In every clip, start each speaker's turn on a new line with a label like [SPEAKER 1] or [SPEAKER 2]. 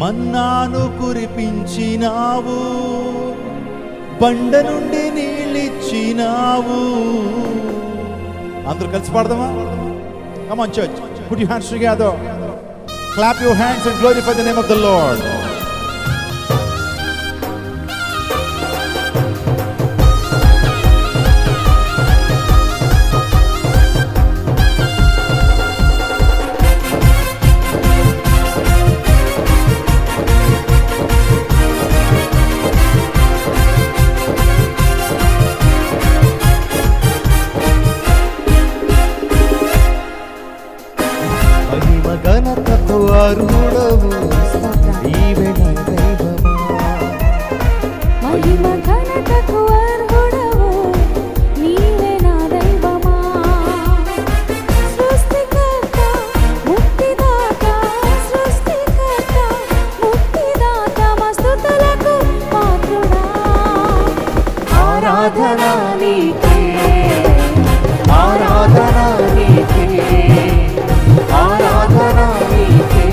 [SPEAKER 1] మన్నాను కురిపించినావు, బండ నుండి నీళ్ళిచ్చినావు. అందరూ కలిసి పాడదామా? Come on church, put your hands together, clap your hands and glorify the name of the Lord.
[SPEAKER 2] అర్హుడవు నీవే నా దైవమా,
[SPEAKER 3] మహిమ ఘనతకు అర్హుడవు నీవే నా దైవమా. సృష్టికర్త ముక్తిదాత, సృష్టికర్త ముక్తిదాత, స్తుతులకు పాత్రుడా.
[SPEAKER 2] ఆరాధన నీకే, ఆరాధన నీకే, ఆరాధన నీకే,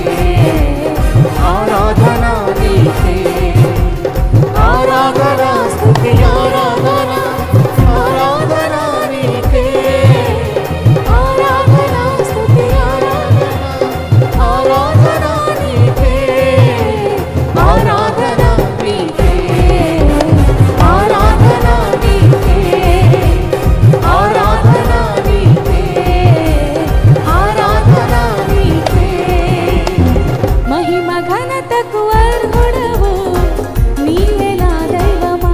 [SPEAKER 2] ఆరాధన నీకే, ఆరాధన స్తుతి ఆరాధన, ఆరాధన నీకే, ఆరాధన స్తుతి ఆరాధన, ఆరాధన నీకే, ఆరాధన నీకే, ఆరాధన నీకే, ఆరాధన నీకే, ఆరాధన నీకే.
[SPEAKER 3] మహిమ ఘనతకు అర్హుడవు నీవే నా దైవమా,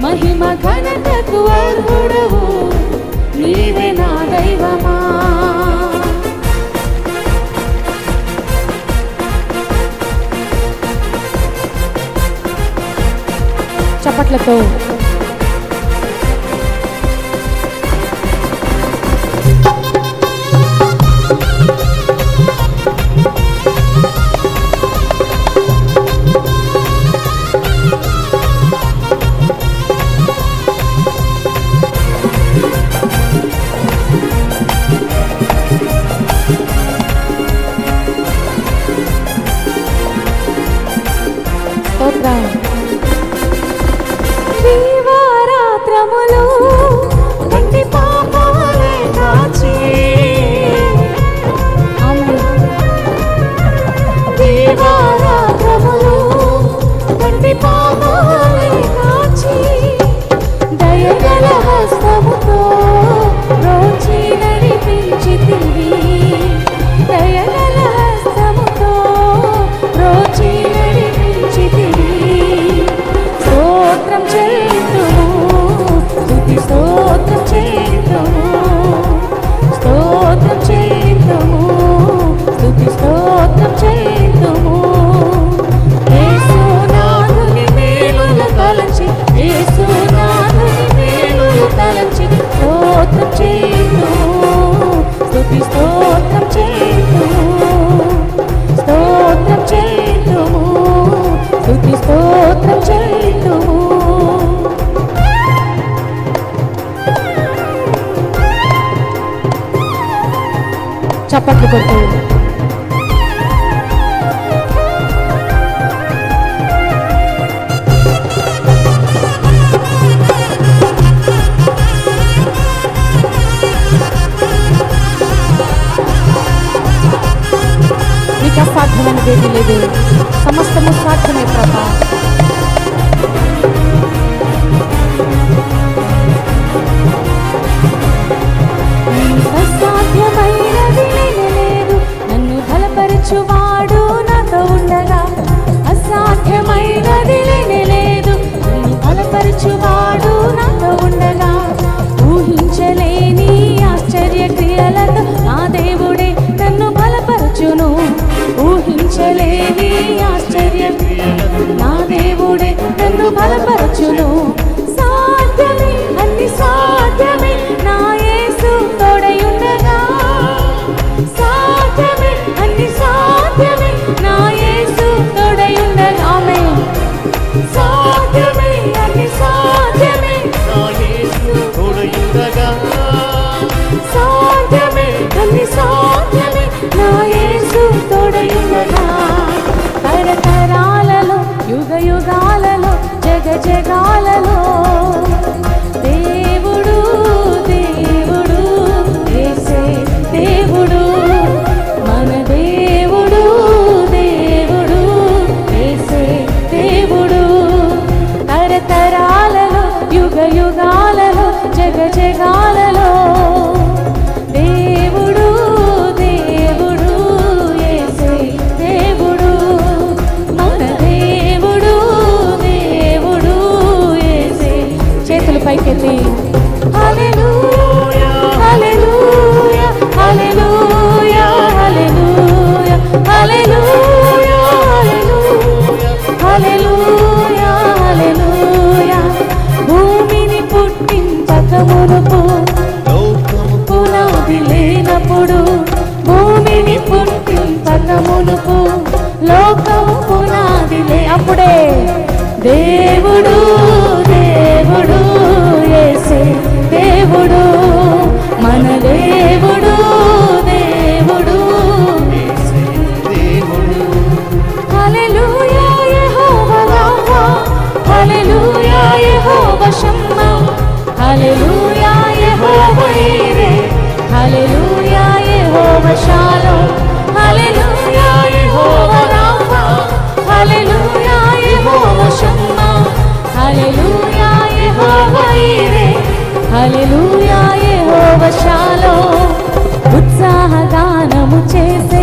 [SPEAKER 3] మహిమ ఘనతకు అర్హుడవు నీవే నా దైవమా. చప్పట్లతో స్తోత్రం. దీవారాత్రములు కంటి పాపాలే కాచి, దీవారాత్రములు కంటి పాపాలే కాచి, దయగల హస్తముతో రోచి నడిపించితివి, దయగల హస్తముతో రోచి నడిపించితివి. స్తోత్రం చేయుదుము, స్తుతి స్తోత్రం చేయుదుము, స్తోత్రం చేయుదుము, స్తుతి స్తోత్రం చేయుదుము. యేసునాథుని మేలులు తలచి, యేసునాథుని మేలులు తలచి స్తోత్రం చేయుదుము, స్తుతి స్తోత్రం చేయుదుము, స్తోత్రం చేయుదుము, స్తుతి స్తోత్రం చేయుదుము. చప్పట్లు కొట్టు. నీకు అసాధ్యమైనదేది లేదు, సమస్తము సాధ్యమే ప్రభా. అసాధ్యమైనది లేదు, నన్ను బలపరచువాడు నాతో ఉండగా. అసాధ్యమైనది లేదు, నన్ను బలపరచువాడు నాతో ఉండగా. ఊహించలేని ఆశ్చర్య క్రియలతో నా దేవుడే నన్ను బలపరచును, ఊహించలేని ఆశ్చర్య క్రియలతో నా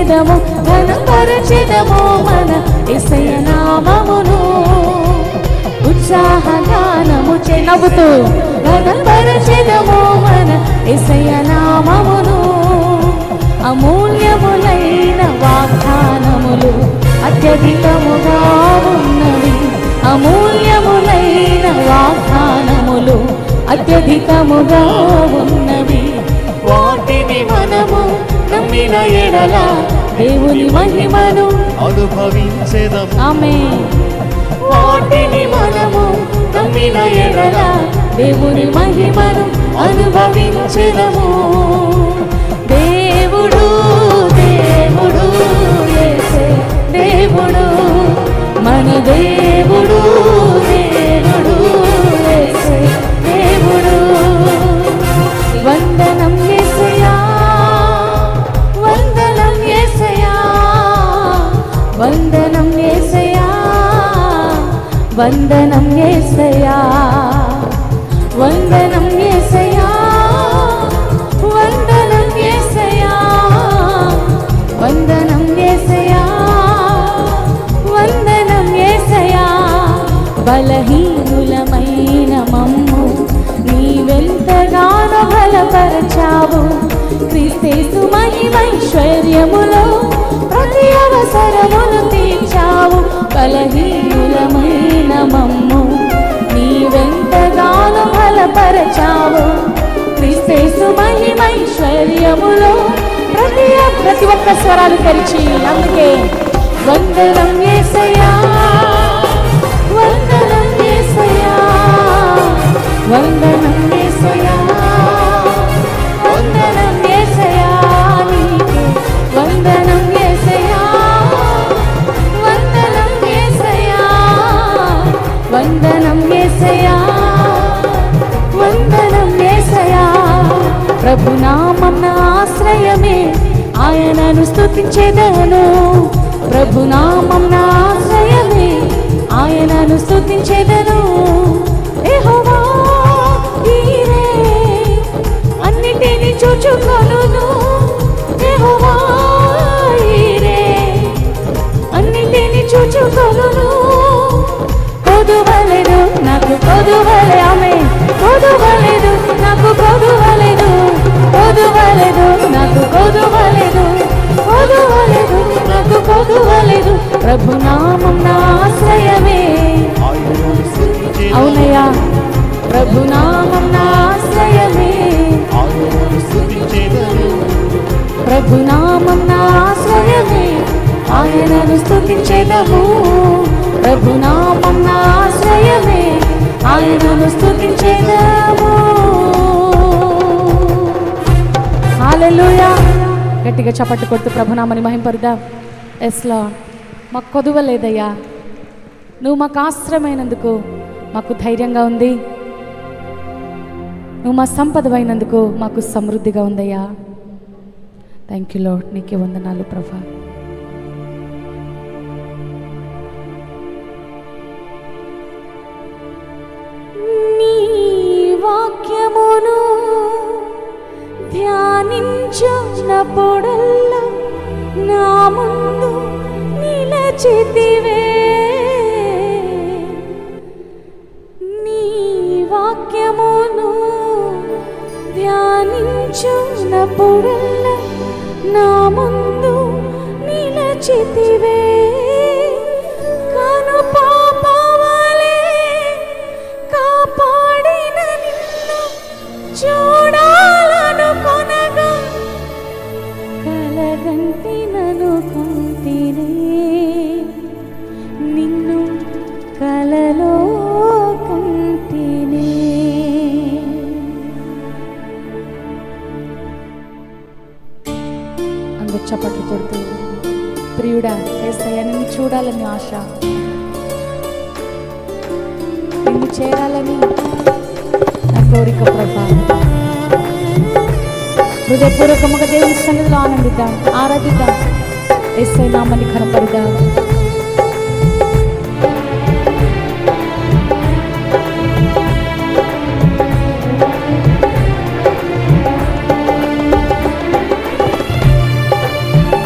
[SPEAKER 3] స్తుతించెదము ఘనపరచెదము మన యేసయ్య నామమును ఉత్సాహగానము నవ్వుతూ ఘనపరచెదము మన యేసయ్య నామమును అమూల్యములైన వాగ్దానములు అత్యధికముగా ఉన్నవి అమూల్యములైన వాగ్దానములు అత్యధికముగా ఉన్నవి వాటిని మనము నమ్మిన ఎడల దేవుని మహిమను
[SPEAKER 4] అనుభవించెదము
[SPEAKER 3] ఆమేన్ వాటిని మనము నమ్మిన ఎడల దేవుని మహిమను అనుభవించెదము దేవుడు దేవుడు యేసే దేవుడు మన దేవుడు దేవుడు యేసే దేవుడు వందనం యేసయ్యా వందనం యేసయ్యా వందనం యేసయ్యా వందనం యేసయ్యా వందనం యేసయ్యా వందనం యేసయ్యా వందనం యేసయ్యా వందనం యేసయ్యా బలహీనులమైన మమ్ము నీవెంతగానో బలపరచావు క్రీస్తు మహిమైశ్వర్యములో ప్రతి అవసరమును తీర్చావు బలహీనులమైన మమ్ము నీవెంతగానో బలపరచావు క్రీస్తు మహిమైశ్వర్యములో ప్రతి ఒక్క స్వరాలు తెరిచి అందుకే వందనం యేసయ్యా వందనం యేసయ్యా వందనం యేసయ్యా వందనం యేసయ్యా నీకే వందనం యేసయ్యా వందనం యేసయ్యా వందనం యేసయ్యా వందనం యేసయ్యా ప్రభునామం నా ఆశ్రయమే ఆయనను స్తుతించెదను ప్రభునామం నా ఆశ్రయమే ఆయనను స్తుతించెదను యెహోవా ఈరే అన్నిటిని చూచుకొనును యెహోవా ఈరే అన్నిటిని చూచుకొనును కొదువలేదు నాకు కొదువలే ఆమేన్ కొదువలేదు నాకు కొదువలేదు కొదువలేదు నాకు కొదువలేదు కొదువలేదు నాకు కొదువలేదు ప్రభునామం నా ఆశ్రయమే అవునయ్యా ప్రభునామం నా ఆశ్రయమే ప్రభునామం నా ఆశ్రయమే ఆయనను స్తుతించెదము ప్రభునామం నా ఆశ్రయమే ఆయనను స్తుతించెదము హల్లెలూయా గట్టిగా చప్పట్లు కొడుతూ ప్రభునామని మహింపరుద్దాం ఎస్ లార్డ్ మాకు కొదువలేదయ్యా నువ్వు మాకు ఆశ్రయమైనందుకు మాకు ధైర్యంగా ఉంది నువ్వు మా సంపదవైనందుకు మాకు సమృద్ధిగా ఉందయ్యా థ్యాంక్ యూ లార్డ్ నీకే వందనాలు ప్రభా నీ వాక్యమును ధ్యానించున్నప్పుడల్లా నా ముందు నిలచితివే నీ వాక్యమును ధ్యానించున్నప్పుడల్లా నా ముందు నిలచితివే కాను పాపవలే కాపాడిన నిన్ను చూడాలనుకొనగా కలగంటిననుకొంటినే నిన్ను కలలో కంటినే అందరు చప్పట్లు కొడుతూ ప్రియుడా యేసయ్య నిన్ను చూడాలని ఆశ నిన్ను చేరాలని నా కోరిక ప్రభా హృదయపూర్వకముగా దేవుని సన్నిధిలో ఆనందిద్దాం ఆరాధిద్దాం యేసయ్య నామముని ఘనపరుద్దాం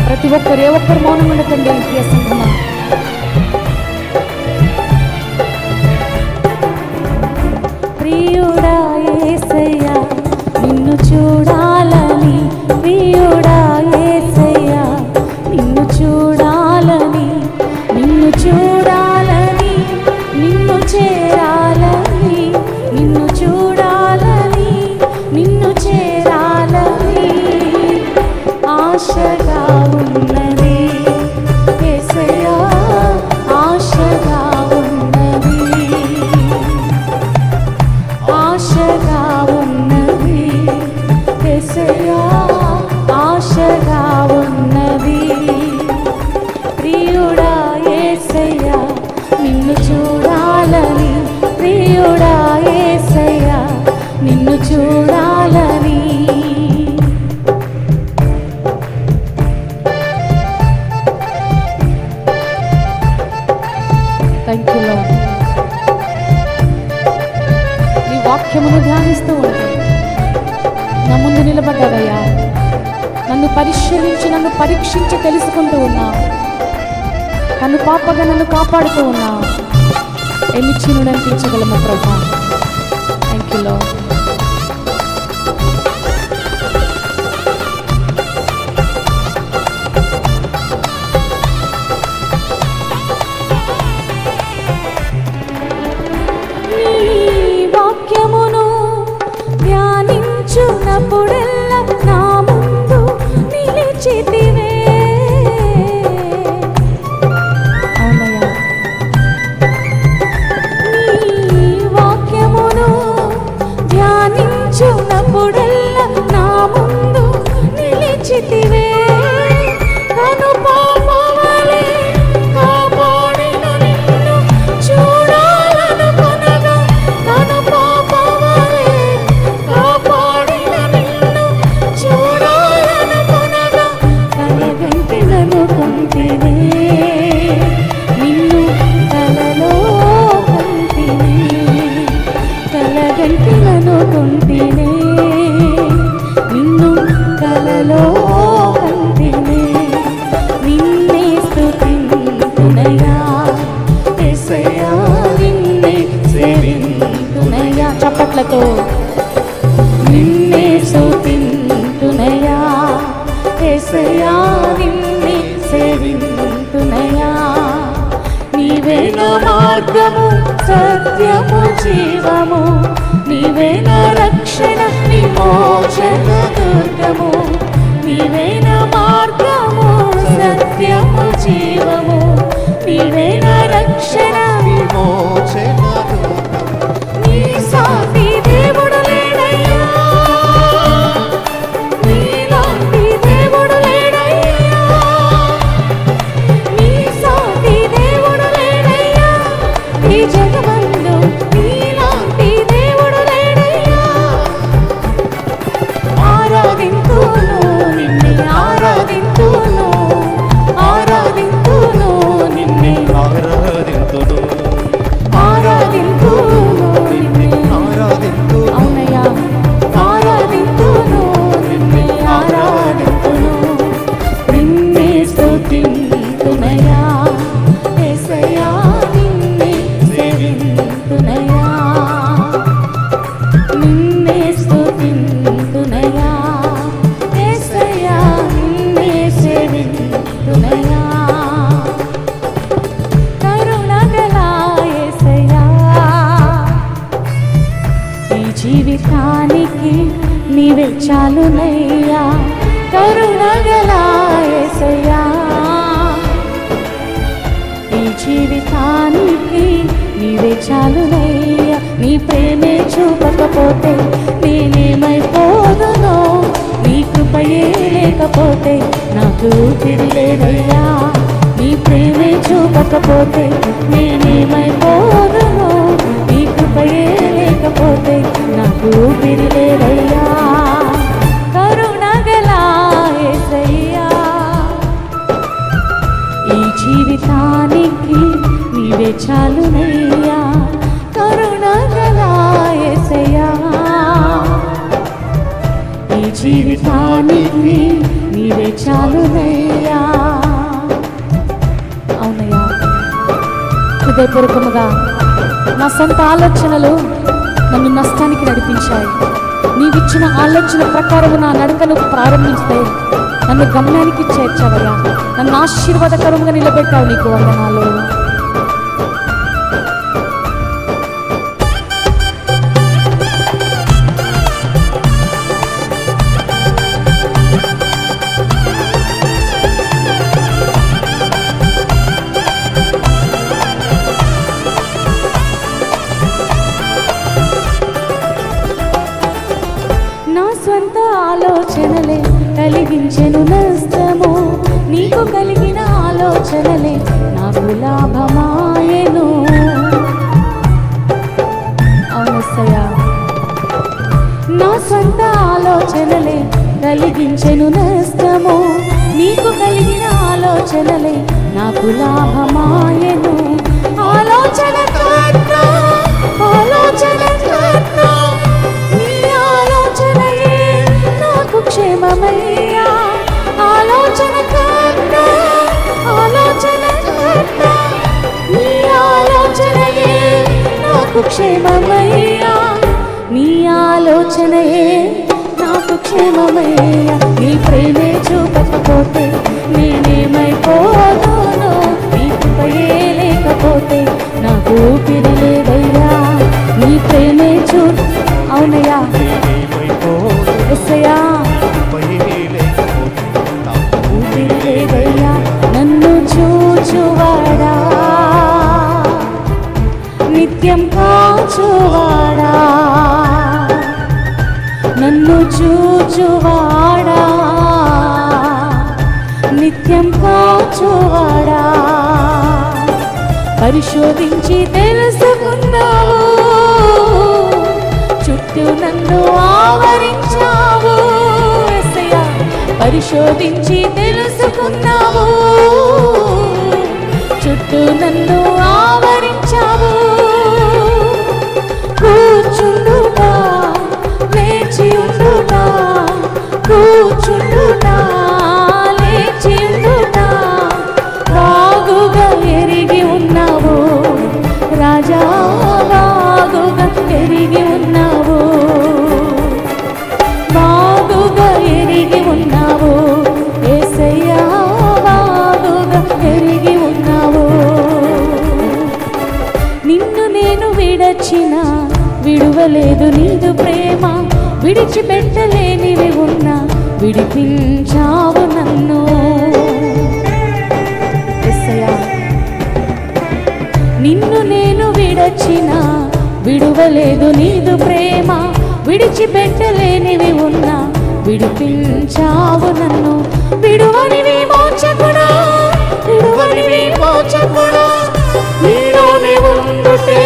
[SPEAKER 3] ప్రతి ప్రతి ఒక్కరు ఏ ఒక్కరు మౌనం ఉండకండి ప్రియ సంఘమా. ప్రియుడా యేసయ్యా నిన్ను చూడాలని, ప్రియుడా యేసయ్యా నిన్ను చూడాలని, నిన్ను చూడాలని, నిన్ను చేరాలని, నిన్ను చూడాలని, నిన్ను చేరాలని ఆశగా ఉన్నది యేసయ్యా, ఆశగా ఉన్నది, ఆశగా ఉన్నది యేసయ్యా, ఆశగా ఉన్నది. ప్రియుడా యేసయ్యా నిన్ను చూడాలని, ప్రియుడా యేసయ్యా నిన్ను చూడాలని. Thank you lord. నీ వాక్యమును ధ్యానిస్తూ ఉంటాను. నా ముందు నిలబడ్డావయ్యా, నన్ను పరిశీలించి నన్ను పరీక్షించి తెలుసుకుంటూ ఉన్నావు. నన్ను పాపగా నన్ను కాపాడుతూ ఉన్నావు. ఏమిచ్చి నువ్వు అనిపించగలమా ప్రభా. Thank you lord. ధ్యానించున్నప్పుడెల్లా నా ముందు నిలిచితివే. అవునయ్యా, నీ వాక్యమును ధ్యానించున్నప్పుడెల్లా నా ముందు నిలిచితివే. కను పాపవలె కాపాడిన నిన్ను చూడాలనుకొనగా, కను పాపవలె కాపాడిన నిన్ను చూడాలనుకొనగా కలగంటిననుకుంటినే, నిన్ను కలలో కంటినే, కలగంటిననుకుంటినే, నిన్ను కలలో కంటినే. నిన్నే స్తుతింతునయ్యా యేసయ్యా, నిన్నే సేవింతునయ్యా. చప్పట్లతో నిన్నే స్తుతింతునయ్యా యేసయ్యా, నిన్నే సేవింతునయ్యా. నీవే నా మార్గము సత్యము జీవము, నీవే నా రక్షణ విమోచన దుర్గము. నీవే నా మార్గము సత్యము జీవము, నీవే నా రక్షణ
[SPEAKER 4] విమోచన
[SPEAKER 3] నీ సాటి దేవుడు లేడయ్యా, నీలాంటి దేవుడు లేడయ్యా, నీ సాటి దేవుడు లేడయ్యా, ఈ జగమందు నీలాంటి దేవుడు లేడయ్యా. ఆరాధింతును నిన్నే, ఆరాధింతును, ఆరాధింతును నిన్నే,
[SPEAKER 4] ఆరాధింతును,
[SPEAKER 3] ఆరాధింతును నిన్నే.
[SPEAKER 4] ఆరాధింతును,
[SPEAKER 3] అవునయ్యా, ఆరాధింతును నిన్నే, ఆరాధింతును, నిన్నే స్తుతింతునయ్యా యేసయ్యా, నిన్నే సేవింతునయ్యా, నిన్నే స్తుతింతునయ్యా యేసయ్యా, నిన్నే సేవింతునయ్యా. కరుణగల యేసయ్యా, ఈ జీవితానికి నీవే చాలునయ్యా. కరుణగల యేసయ్యా, ఈ జీవితానికి నీవే చాలునయ్యా. నీ ప్రేమే చూపకపోతే నేనేమైపోదునో, నీ కృపయే లేకపోతే నాకు ఊపిరి లేదయ్యా. నీ ప్రేమే చూపకపోతే నేనేమైపోదునో, నీ కృపయే లేకపోతే నాకు ఊపిరి లేదయ్యా. కరుణగల యేసయ్యా, ఈ జీవితానికి నీవే చాలునయ్యా. కరుణగల యేసయ్యా, ఈ జీవితానికి నీవే చాలునయ్యా. హృదయపూర్వకముగా నా సొంత ఆలోచనలు నన్ను నష్టానికి నడిపించాయి. నీవిచ్చిన ఆలోచన ప్రకారము నా నడకను ప్రారంభిస్తే నన్ను గమ్యానికి చేర్చావయ్యా. నన్ను ఆశీర్వాదకరంగా నిలబెట్టావు. నీకు వందనాలు. ఆలోచనలే కలిగించెను నష్టము, నీకు కలిగిన ఆలోచనలే నాకు లాభమాయెను. అవునయ్యా, నా సొంత ఆలోచనలే కలిగించెను నష్టము, నీకు కలిగిన ఆలోచనలే నాకు లాభమాయెను. ఆలోచన కర్తా, ఆలోచన కర్తా, నీ ఆలోచనయే నాకు క్షేమమయ్యా. ఆలోచన కర్తా, ఆలోచన కర్తా, నీ ఆలోచనయే నాకు క్షేమమయ్యా. నీ ఆలోచనయే నాకు క్షేమమయ్యా. నీ ప్రేమే చూపకపోతే నేనేమైపోతాను, నీ కృపయే లేకపోతే నాకు ఊపిరి లేదయ్యా. నీ ప్రేమే అవునయ్యా ఎస్సయ్యా, ఊపిరి లేదయ్యా. నన్ను చూచువాడా, నిత్యం కాచువాడా, నన్ను చూచువాడా, నిత్యం కాచువాడా. పరిశోధించి తెలుసుకున్నావు, చుట్టూ నన్ను ఆవరించావు. యేసయ్యా, పరిశోధించి తెలుసుకున్నావు, చుట్టూ నన్ను ఆవరించావు. కూర్చుండుటా, లేచి ఉండుటా, కూర్చుండుటా, లేచి ఉండుటా, బాగుగా ఎరిగి ఉన్నావు రాజా, బాగుగా ఎరిగి ఉన్నావు, బాగుగా ఎరిగి ఉన్నావు యేసయ్యా, బాగుగా ఎరిగి ఉన్నావు. నిన్ను నేను విడచిన విడువలేదు నీదు ప్రేమ, విడిచిపెట్టలేనివి ఉన్నా విడిపించావు నన్ను. యేసయ్యా, నిన్ను నేను విడచిన విడువలేదు నీదు ప్రేమ, విడిచిపెట్టలేనివి ఉన్నా విడిపించావు నన్ను. విడువని విమోచకుడా, విడువని విమోచకుడా, నీలోనే ఉండుటే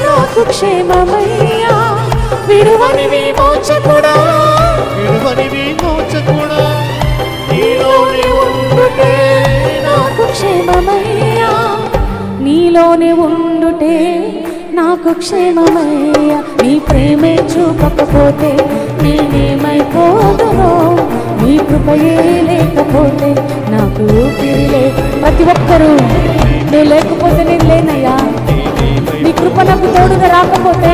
[SPEAKER 3] నాకు క్షేమమయ్యా. విడువని విమోచకుడా,
[SPEAKER 4] విడువని విమోచకుడా,
[SPEAKER 3] నీలోనే ఉండుటే నాకు క్షేమమయ్యా. నీలోనే ఉండుటే నాకు క్షేమమయ్యా. నీ ప్రేమే చూపకపోతే నేనేమైపోదునో, నీ కృపయే లేకపోతే నాకు ఊపిరి లేదు. ప్రతి ఒక్కరూ నువ్వు లేకపోతే నేను లేనయ్యా. నీ కృప నాకు తోడుగా రాకపోతే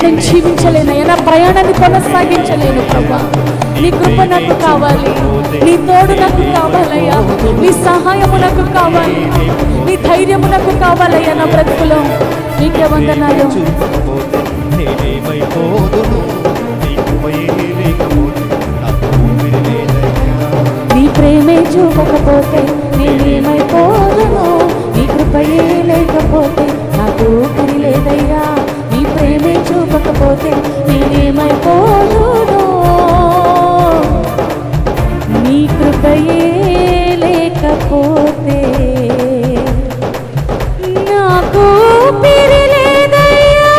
[SPEAKER 3] నేను జీవించలేనయ్యా, నా ప్రయాణాన్ని కొనసాగించలేను ప్రభా. నీ కృప నాకు కావాలి, నీ తోడు నాకు కావాలయ్యా, నీ సహాయము నాకు కావాలి, నీ ధైర్యము నాకు కావాలయ్యా. నా బ్రతుకులో నీకే వందనాలు. నీ ప్రేమే చూపకపోతే నేనేమైపోదును, నీ కృపయే లేకపోతే నాకు ఊపిరి లేదయ్యా. నీ ప్రేమే చూపకపోతే నేనేమైపోదును, నీ కృపయే లేకపోతే నాకు ఊపిరి లేదయ్యా.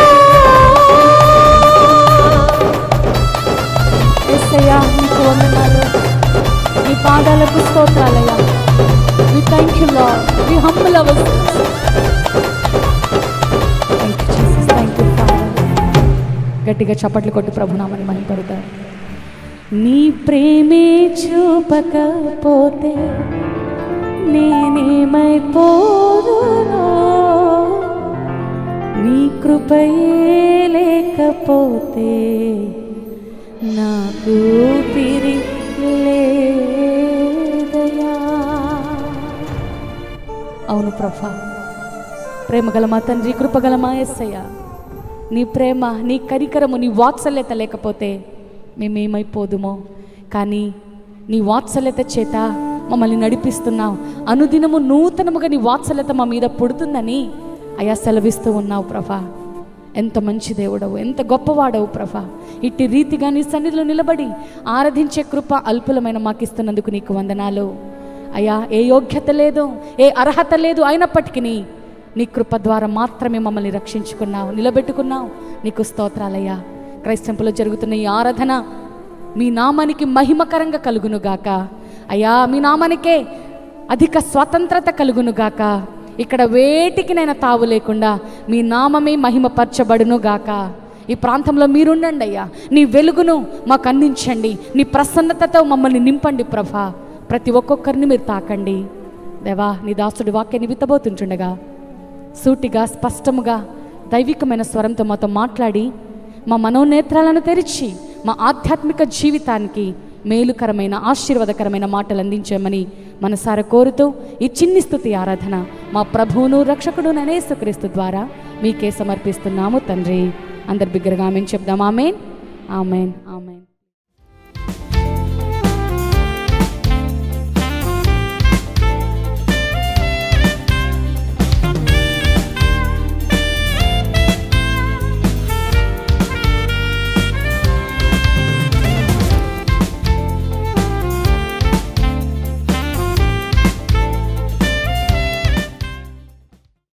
[SPEAKER 3] యేసయ్యా, నీకు వందనాలు, నీ పాదాలకు స్తోత్రాలయ్యా. We thank you Lord, we humble ourselves. Thank you Jesus, thank you Father. గట్టిగా చప్పట్లు కొట్టి ప్రభునామని మహిమపడతారు. నీ ప్రేమే చూపకపోతే నేనేమైపోదునో, కృపయే లేకపోతే నాకు ఊపిరి లేదయా. అవును ప్రభా, ప్రేమగల మా తండ్రి, కృపగల మా యేసయ్య, నీ ప్రేమ, నీ కరికరము, నీ వాత్సల్యత లేకపోతే మేమేమైపోదుమో. కానీ నీ వాత్సల్యత చేత మమ్మల్ని నడిపిస్తున్నావు. అనుదినము నూతనముగా నీ వాత్సల్యత మా మీద పుడుతుందని అయా సెలవిస్తూ ఉన్నావు ప్రభా. ఎంత మంచి దేవుడవు, ఎంత గొప్పవాడవు ప్రభా. ఇట్టి రీతిగా నీ సన్నిధిలో నిలబడి ఆరాధించే కృప అల్పులమైన మాకు ఇస్తున్నందుకు నీకు వందనాలు అయ్యా. ఏ యోగ్యత లేదు, ఏ అర్హత లేదు, అయినప్పటికీ నీ కృప ద్వారా మాత్రమే మమ్మల్ని రక్షించుకున్నావు, నిలబెట్టుకున్నావు. నీకు స్తోత్రాలయ్యా. క్రైస్తవంలో జరుగుతున్న ఈ ఆరాధన మీ నామానికి మహిమకరంగా కలుగునుగాక అయ్యా. మీ నామానికే అధిక స్వతంత్రత కలుగునుగాక. ఇక్కడ వేటికినైనా తావు లేకుండా మీ నామమే మహిమపరచబడునుగాక. ఈ ప్రాంతంలో మీరుండండి అయ్యా. నీ వెలుగును మాకు అందించండి. నీ ప్రసన్నతతో మమ్మల్ని నింపండి ప్రభా. ప్రతి ఒక్కొక్కరిని మీరు తాకండి దేవా. నీ దాసుడి వాక్యాన్ని విత్తబోతుంటుండగా సూటిగా, స్పష్టముగా, దైవికమైన స్వరంతో మాతో మాట్లాడి మా మనోనేత్రాలను తెరిచి మా ఆధ్యాత్మిక జీవితానికి మేలుకరమైన, ఆశీర్వాదకరమైన మాటలు అందించామని మనసారా కోరుతూ ఈ చిన్ని స్తుతి ఆరాధన మా ప్రభువును రక్షకుడు యేసుక్రీస్తు ద్వారా మీకే సమర్పిస్తున్నాము తండ్రి. అందరి బిగ్గరగా ఆమేన్ చెప్దాం. ఆమేన్, ఆమేన్, ఆమేన్.